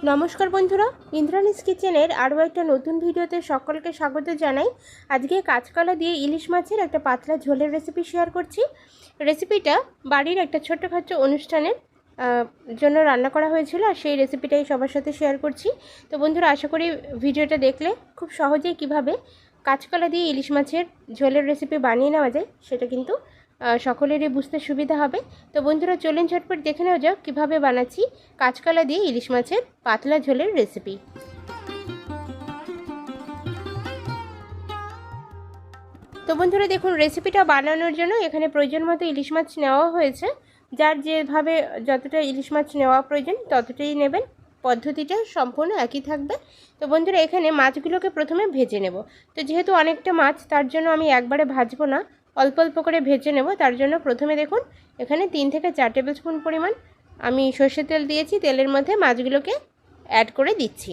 নমস্কার বন্ধুরা, ইন্দ্রাণীস কিচেনের আরও একটা নতুন ভিডিওতে সকলকে স্বাগত জানাই। আজকে কাঁচকলা দিয়ে ইলিশ মাছের একটা পাতলা ঝোলের রেসিপি শেয়ার করছি। রেসিপিটা বাড়ির একটা ছোট্টখাটো অনুষ্ঠানের জন্য রান্না করা হয়েছিল, আর সেই রেসিপিটাই সবার সাথে শেয়ার করছি। তো বন্ধুরা, আশা করি ভিডিওটা দেখলে খুব সহজেই কিভাবে কাঁচকলা দিয়ে ইলিশ মাছের ঝোলের রেসিপি বানিয়ে নেওয়া যায় সেটা কিন্তু সকলেরই বুঝতে সুবিধা হবে। তো বন্ধুরা, চলুন ঝটপট দেখে নেওয়া যাক কীভাবে বানাচ্ছি কাঁচকলা দিয়ে ইলিশ মাছের পাতলা ঝোলের রেসিপি। তো বন্ধুরা দেখুন, রেসিপিটা বানানোর জন্য এখানে প্রয়োজন মতো ইলিশ মাছ নেওয়া হয়েছে। যার যেভাবে যতটা ইলিশ মাছ নেওয়া প্রয়োজন ততটাই নেবেন, পদ্ধতিটা সম্পূর্ণ একই থাকবে। তো বন্ধুরা, এখানে মাছগুলোকে প্রথমে ভেজে নেব। তো যেহেতু অনেকটা মাছ, তার জন্য আমি একবারে ভাজবো না, অল্প অল্প করে ভেজে নেব। তার জন্য প্রথমে দেখুন এখানে 3 থেকে 4 টেবিল স্পুন পরিমাণ আমি সর্ষের তেল দিয়েছি। তেলের মধ্যে মাছগুলোকে অ্যাড করে দিচ্ছি।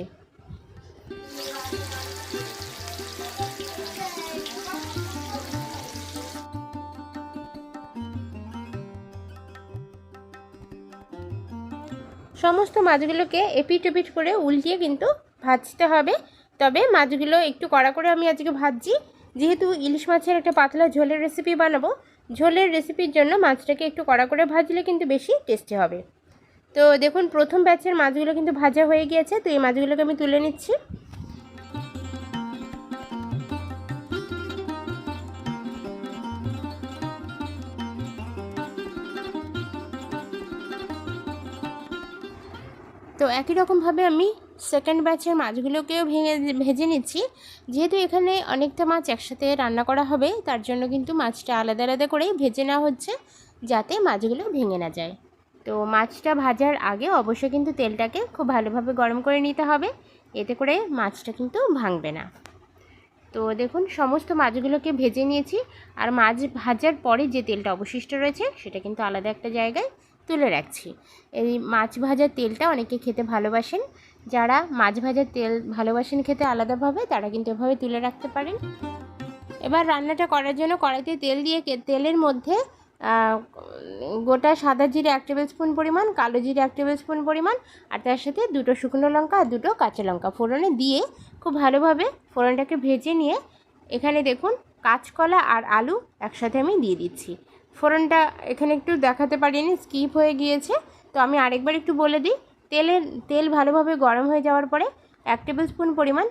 সমস্ত মাছগুলোকে এপিট ওপিট করে উল্টিয়ে কিন্তু ভাজতে হবে। তবে মাছগুলো একটু কড়া করে আমি আজকে ভাজছি, যেহেতু ইলিশ মাছের একটা পাতলা ঝোলের রেসিপি বানাবো। ঝোলের রেসিপির জন্য মাছটাকে একটু কড়া করে ভাজলে কিন্তু বেশি টেস্টি হবে। তো দেখুন, প্রথম ব্যাচের মাছগুলো কিন্তু ভাজা হয়ে গিয়েছে। তো এই মাছগুলোকে আমি তুলে নিচ্ছি। তো একই রকমভাবে আমি সেকেন্ড ব্যাচের মাছগুলোকেও ভেজে নিচ্ছি। যেহেতু এখানে অনেকটা মাছ একসাথে রান্না করা হবে, তার জন্য কিন্তু মাছটা আলাদা আলাদা করেই ভেজে নেওয়া হচ্ছে, যাতে মাছগুলো ভেঙে না যায়। তো মাছটা ভাজার আগে অবশ্যই কিন্তু তেলটাকে খুব ভালোভাবে গরম করে নিতে হবে, এতে করে মাছটা কিন্তু ভাঙবে না। তো দেখুন, সমস্ত মাছগুলোকে ভেজে নিয়েছি। আর মাছ ভাজার পরে যে তেলটা অবশিষ্ট রয়েছে সেটা কিন্তু আলাদা একটা জায়গায় তুলে রাখছি। এই মাছ ভাজার তেলটা অনেকে খেতে ভালোবাসেন। যারা মাছ ভাজার তেল ভালোবাসেন খেতে আলাদাভাবে, তারা কিন্তু এভাবে তুলে রাখতে পারেন। এবার রান্নাটা করার জন্য কড়াইতে তেল দিয়ে তেলের মধ্যে গোটা সাদা জিরে 1 টেবিল স্পুন পরিমাণ, কালো জিরে 1 টেবিল স্পুন পরিমাণ, আর তার সাথে 2টো শুকনো লঙ্কা আর 2টো কাঁচা লঙ্কা ফোড়নে দিয়ে খুব ভালোভাবে ফোড়নটাকে ভেজে নিয়ে এখানে দেখুন কাঁচকলা আর আলু একসাথে আমি দিয়ে দিচ্ছি। ফোড়নটা এখানে একটু দেখাতে পারিনি, স্কিপ হয়ে গিয়েছে। তো আমি আরেকবার একটু বলে দিই। তেল ভালোভাবে গরম হয়ে যাওয়ার পরে 1 টেবিল স্পুন পরিমাণ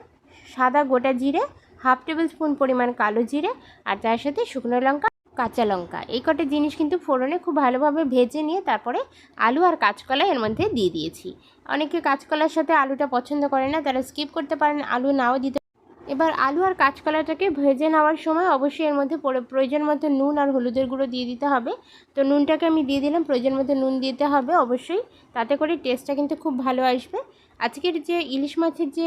সাদা গোটা জিরে, 1/2 টেবিল স্পুন পরিমাণ কালো জিরে, আর তার সাথে শুকনো লঙ্কা, কাঁচা লঙ্কা, এই কটা জিনিস কিন্তু ফোড়নে খুব ভালোভাবে ভেজে নিয়ে তারপরে আলু আর কাঁচকলা এর মধ্যে দিয়ে দিয়েছি। অনেকে কাঁচকলার সাথে আলুটা পছন্দ করে না, তারা স্কিপ করতে পারেন, আলু নাও দিতে। এবার আলু আর কাঁচকলাটাকে ভেজে নেওয়ার সময় অবশ্যই এর মধ্যে প্রয়োজন মতো নুন আর হলুদের গুঁড়ো দিয়ে দিতে হবে। তো নুনটাকে আমি দিয়ে দিলাম, প্রয়োজন মতো নুন দিতে হবে অবশ্যই, তাতে করে টেস্টটা কিন্তু খুব ভালো আসবে। আজকের যে ইলিশ মাছের যে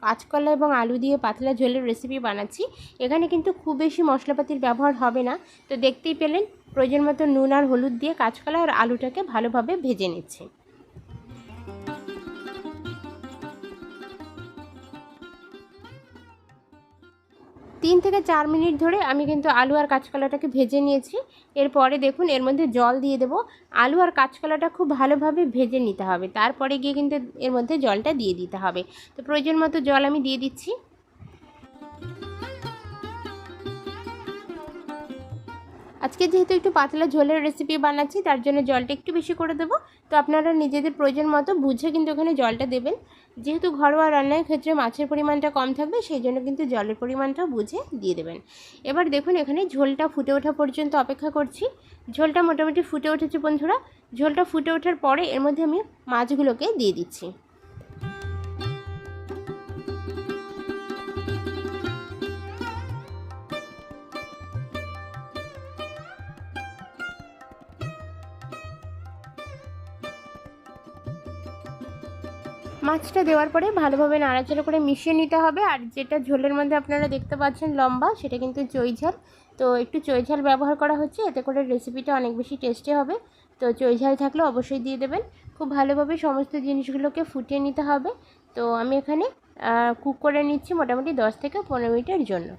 কাঁচকলা এবং আলু দিয়ে পাতলা ঝোলের রেসিপি বানাচ্ছি, এখানে কিন্তু খুব বেশি মশলাপাতির ব্যবহার হবে না। তো দেখতেই পেলেন, প্রয়োজন মতো নুন আর হলুদ দিয়ে কাঁচকলা আর আলুটাকে ভালোভাবে ভেজে নিচ্ছি। 3 থেকে 4 মিনিট ধরে আমি কিন্তু আলু আর কাঁচকলাটাকে ভেজে নিয়েছি। এরপরে দেখুন এর মধ্যে জল দিয়ে দেবো। আলু আর কাঁচকলাটা খুব ভালোভাবে ভেজে নিতে হবে, তারপরে গিয়ে কিন্তু এর মধ্যে জলটা দিয়ে দিতে হবে। তো প্রয়োজন মতো জল আমি দিয়ে দিচ্ছি। আজকে যেহেতু একটু পাতলা ঝোলের রেসিপি বানাচ্ছি, তার জন্য জলটা একটু বেশি করে দেবো। তো আপনারা নিজেদের প্রয়োজন মতো বুঝে কিন্তু এখানে জলটা দেবেন। যেহেতু ঘরোয়া রান্নার ক্ষেত্রে মাছের পরিমাণটা কম থাকবে, সেই জন্য কিন্তু জলের পরিমাণটা বুঝে দিয়ে দেবেন। এবার দেখুন, এখানে ঝোলটা ফুটে ওঠা পর্যন্ত অপেক্ষা করছি। ঝোলটা মোটামুটি ফুটে উঠেছে বন্ধুরা। ঝোলটা ফুটে ওঠার পরে এর মধ্যে আমি মাছগুলোকে দিয়ে দিচ্ছি। মাছটা দেওয়ার পরে ভালোভাবে নাড়াচাড়া করে মিশিয়ে নিতে হবে। আর যেটা ঝোলের মধ্যে আপনারা দেখতে পাচ্ছেন লম্বা, সেটা কিন্তু চই ঝাল। তো একটু চই ঝাল ব্যবহার করা হচ্ছে, এতে করে রেসিপিটা অনেক বেশি টেস্টি হবে। তো চই ঝাল থাকলে অবশ্যই দিয়ে দেবেন। খুব ভালোভাবে সমস্ত জিনিসগুলোকে ফুটিয়ে নিতে হবে। তো আমি এখানে কুক করে নিচ্ছি মোটামুটি 10 থেকে 15 মিনিটের জন্য।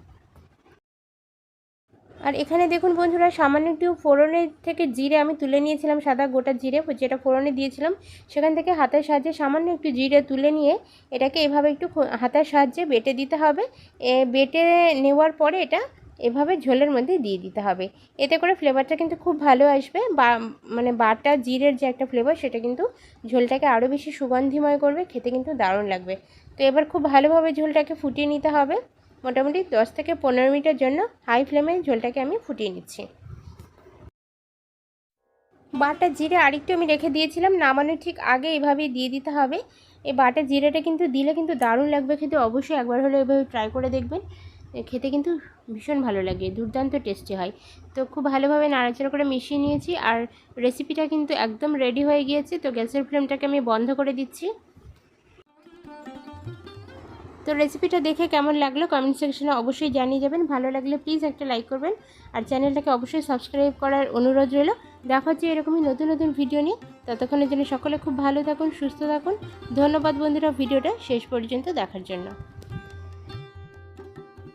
আর এখানে দেখুন বন্ধুরা, সামান্য একটু ফোড়নের থেকে জিরে আমি তুলে নিয়েছিলাম, সাদা গোটা জিরে যেটা ফোড়নে দিয়েছিলাম, সেখান থেকে হাতের সাহায্যে সামান্য একটু জিরে তুলে নিয়ে এটাকে এভাবে একটু হাতের সাহায্যে বেটে দিতে হবে। বেটে নেওয়ার পরে এটা এভাবে ঝোলের মধ্যে দিয়ে দিতে হবে। এতে করে ফ্লেভারটা কিন্তু খুব ভালো আসবে, বা মানে বাটা জিরের যে একটা ফ্লেভার সেটা কিন্তু ঝোলটাকে আরও বেশি সুগন্ধিময় করবে, খেতে কিন্তু দারুণ লাগবে। তো এবার খুব ভালোভাবে ঝোলটাকে ফুটিয়ে নিতে হবে। মোটামুটি 10 থেকে 15 মিনিটের জন্য হাই ফ্লেমে ঝোলটাকে আমি ফুটিয়ে নিচ্ছি। বাটা জিরে আরেকটু আমি রেখে দিয়েছিলাম, নামানোর ঠিক আগে এভাবেই দিয়ে দিতে হবে। এই বাটা জিরেটা কিন্তু দিলে কিন্তু দারুণ লাগবে খেতে, অবশ্যই একবার হলে এভাবে ট্রাই করে দেখবেন। খেতে কিন্তু ভীষণ ভালো লাগে, দুর্দান্ত টেস্টি হয়। তো খুব ভালোভাবে নাড়াচাড়া করে মিশিয়ে নিয়েছি, আর রেসিপিটা কিন্তু একদম রেডি হয়ে গিয়েছে। তো গ্যাসের ফ্লেমটাকে আমি বন্ধ করে দিচ্ছি। তো রেসিপিটা দেখে কেমন লাগলো কমেন্ট সেকশনে অবশ্যই জানিয়ে যাবেন। ভালো লাগলে প্লিজ একটা লাইক করবেন, আর চ্যানেলটাকে অবশ্যই সাবস্ক্রাইব করার অনুরোধ রইল। দেখা হচ্ছে এরকমই নতুন নতুন ভিডিও নিয়ে। ততক্ষণের জন্য সকলে খুব ভালো থাকুন, সুস্থ থাকুন। ধন্যবাদ বন্ধুরা ভিডিওটা শেষ পর্যন্ত দেখার জন্য।